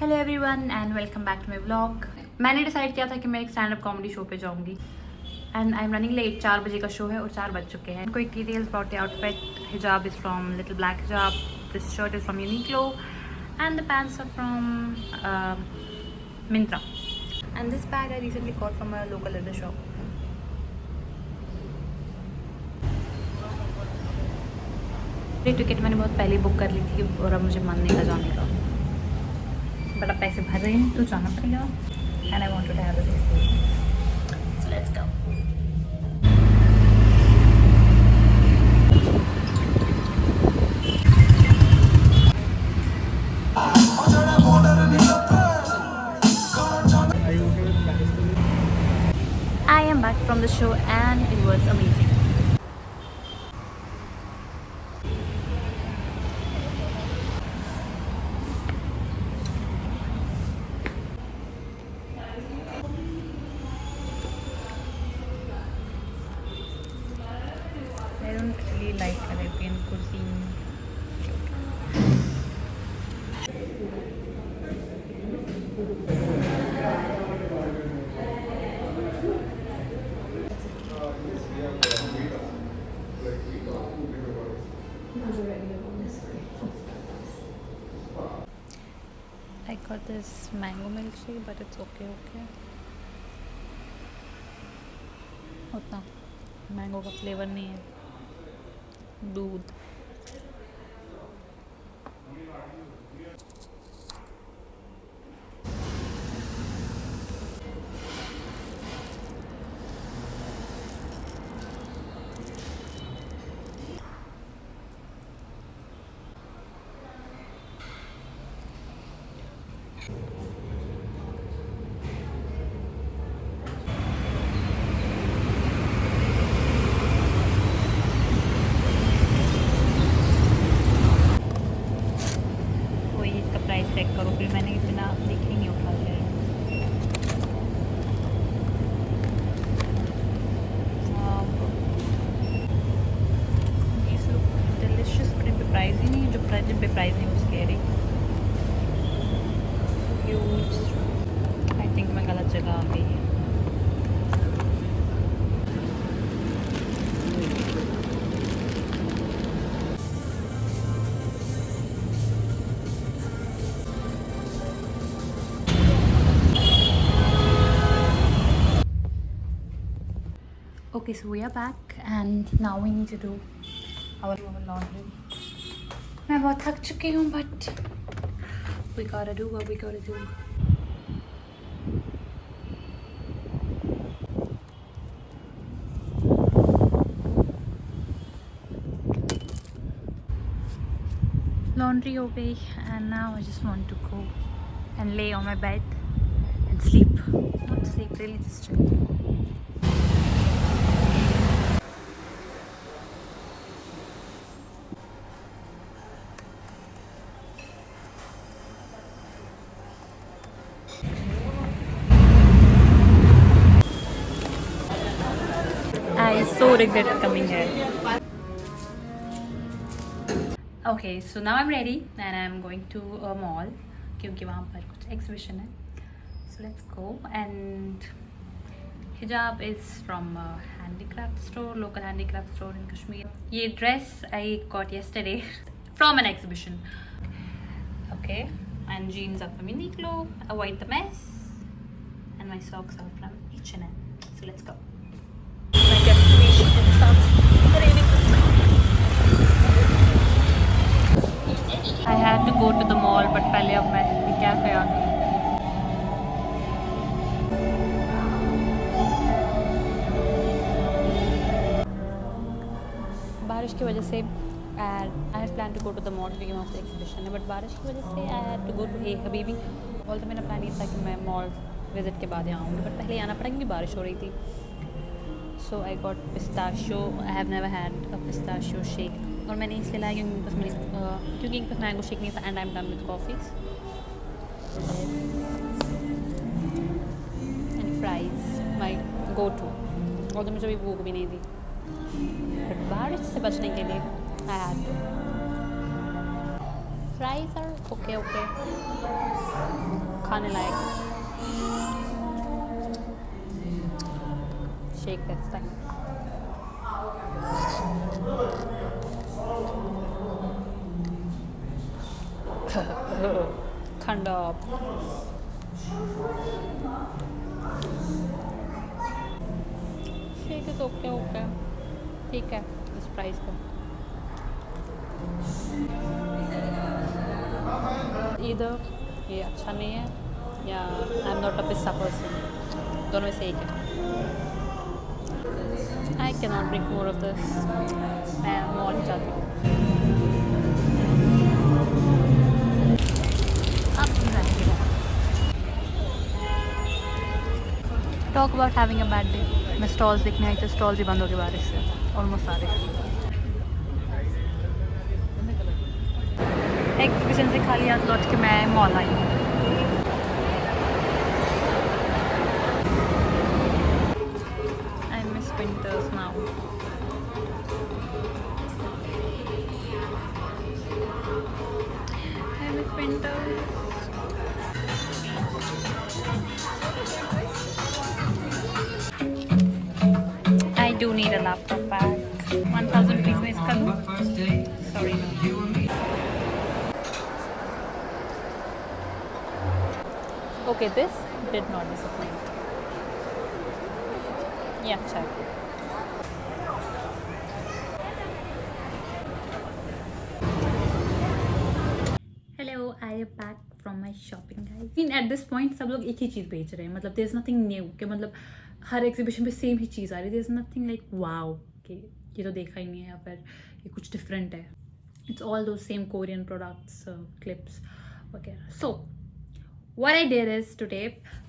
Hello everyone and welcome back to my vlog. मैंने decide किया था कि मैं एक स्टैंड अप कॉमेडी शो पे जाऊंगी and I am running late. 4 बजे का शो है और 4 बज चुके हैं। कोई details about the outfit. Hijab is from Little Black Hijab, this shirt is from Uniqlo and the pants are from Myntra and this bag I recently got from a local leather shop. ये ticket मैंने बहुत पहले book कर ली थी और अब मुझे मन नहीं था जाने का, बट अब पैसे भर रहे हैं तो जाना पड़ेगा and I want to have this experience, so let's go. I am back from the show and it was amazing. I don't really like Arabian cuisine. I got this mango milkshake, but it's okay. उतना mango का flavour नहीं है, दूध। कोई इसका price check करो, फिर मैंने इतना देखे नहीं उठा लिया है। These look delicious, but इन पे प्राइस ही नहीं है। जिन पे प्राइस नहीं वो स्कैरी। आई थिंक मैं गलत जगह आ गई है। Okay, so we are back and now we need to do our laundry. मैं बहुत थक चुकी हूँ, but we gotta do what we gotta do. Laundry हो गई and now I just want to go and lay on my bed and sleep. Not sleep, really just chill. I so regret coming here. Okay, so now I'm ready and I'm going to a mall क्योंकि वहाँ पर कुछ exhibition है. So let's go. And hijab is from a handicraft store, local handicraft store in Kashmir. ये dress I got yesterday from an exhibition. Okay, and jeans are from Uniqlo. Avoid the mess. And my socks are from H&M. So let's go. My destination, it starts raining. I had to go to the mall, but पहले अब मैं क्या करूँगी? बारिश की वजह से I had planned to go to the mall क्योंकि वहाँ पे exhibition है, but बारिश की वजह से I had to go to Hey Habibi. और तो मेरा प्लान ये था कि मैं मॉल विज़िट के बाद यहाँ आऊँगी, बट पहले आना पड़ा क्योंकि बारिश हो रही थी. So I got pistachio. I have never had a pistachio shake. और मैंने इसलिए लाया क्योंकि इनके पास मैंगो शेक नहीं था. And I am done with coffees and fries my go to. और तो मुझे अभी भूख भी नहीं थी, बट बारिश से बचने के लिए I had to. Fries are okay, okay. खाने लायक. Shake this time. Khand up. Shake is okay, okay. ठीक है. This price का. Either ये अच्छा नहीं है या आई एम नॉट अ पिस्ता पर्सन. दोनों में से एक है. I can not drink more of this. मैं और चाहती हूँ. Talk about having a bad day. मैं स्टॉल्स देखने आई थी. स्टॉल्स ही बंद हो गए बारिश से ऑलमोस्ट सारे. एग्जीबिशन से खाली हाथ लौट के मैं मॉल आई हूँ. I miss winters now. I miss winters. I do need a laptop bag. 1000 rupees में इसका दूँ. Sorry. Okay, this did not disappoint. ये अच्छा है. Hello, I am back from my shopping, guys. I mean, at this point सब लोग एक ही चीज़ बेच रहे हैं. मतलब there is nothing new. कि मतलब हर एग्जीबिशन पे सेम ही चीज़ आ रही है. there is nothing like wow कि ये तो देखा ही नहीं है या फिर ये कुछ डिफरेंट है. It's all those same Korean products, clips वगैरह. So what I did is today,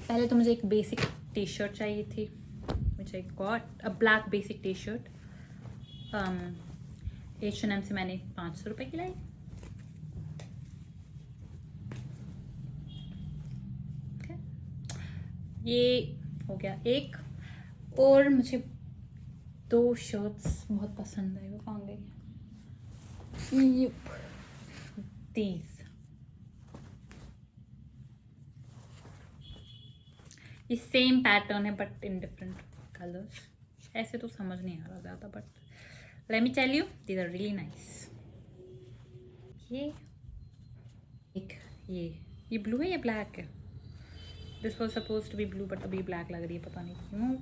पहले तो मुझे एक बेसिक टी शर्ट चाहिए थी. which I got a black basic t-shirt. H&M से मैंने 500 रुपये की लाई. ये हो गया एक. और मुझे 2 शर्ट्स बहुत पसंद है. वो कहाँ गई? These. ये सेम पैटर्न है बट इन डिफरेंट कलर्स. ऐसे तो समझ नहीं आ रहा ज़्यादा but let me tell you these are really nice. ये एक ये ब्लू है या ब्लैक है? This was suppose to be blue but अभी ब्लैक लग रही है. पता नहीं क्यों.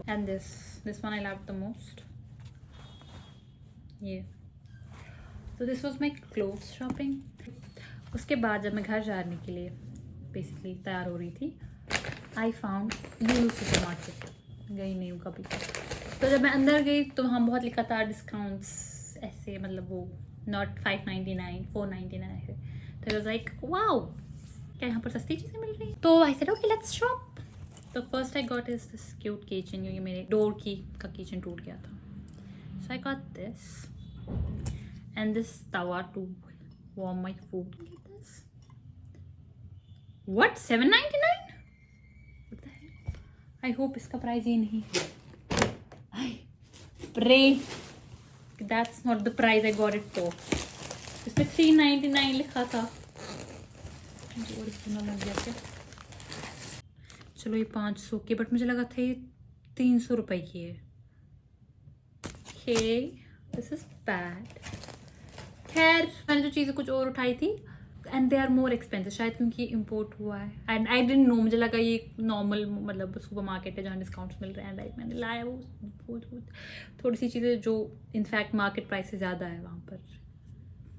And this one I love the most. ये तो this was my clothes shopping. उसके बाद जब मैं घर जाने के लिए बेसिकली तैयार हो रही थी I found Lulu super market. गई नहीं हूँ कभी. तो जब मैं अंदर गई तो वहाँ बहुत लिखा था डिस्काउंट्स ऐसे. मतलब वो नॉट 599 499 है. तो वाज लाइक वाओ क्या यहाँ पर सस्ती चीज़ें मिल रही. तो I said okay let's shop. तो first I got is this cute kitchen. क्योंकि मेरे डोर की का किचन टूट गया था. So I got this and this tawa to warm my food. What? 799? What the hell? I hope इसका प्राइस ये नहीं. I pray that's not the price I got it for. इसमें 399 लिखा था. ओरिजिनल लग गया क्या? चलो ये 500 की बट मुझे लगा था ये 300 रुपये की है. Okay, this is bad. खैर मैंने जो चीज़ें कुछ और उठाई थी and they are more expensive. शायद क्योंकि इम्पोर्ट हुआ है एंड आई डिडंट नो. मुझे लगा ये नॉर्मल मतलब सुपर मार्केट है जहाँ डिस्काउंट्स मिल रहे हैं. एंड मैंने लाया वो थोड़ी सी चीज़ें जो इनफैक्ट मार्केट प्राइस से ज़्यादा है वहाँ पर.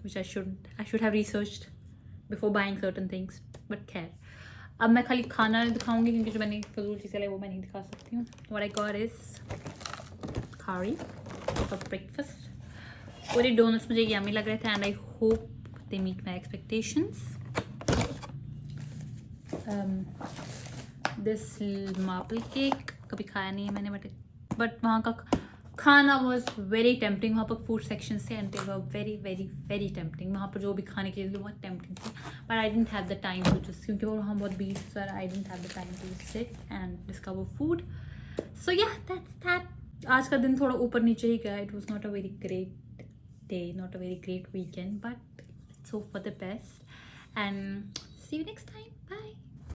Which I should have researched before buying certain things. But खैर अब मैं खाली खाना दिखाऊंगी क्योंकि जो मैंने फजूल चीज़ें लाई वो मैं नहीं दिखा सकती हूँ. What I got is Khari for breakfast. और ये डोनट्स मुझे यम्मी लग रहे थे and I hope they meet my expectations. This marble cake कभी खाया नहीं है मैंने बट वहाँ का खाना was very tempting. वहाँ पर फूड सेक्शन थे and they were very very very tempting. वहाँ पर जो भी खाने के लिए बहुत tempting थी but I didn't have the time to just क्योंकि वहाँ बहुत भीड़ sir I didn't have the time to sit and discover food. So yeah, that's that. आज का दिन थोड़ा ऊपर नीचे ही गया. It was not a very great day, not a very great weekend, but let's hope for the best and see you next time.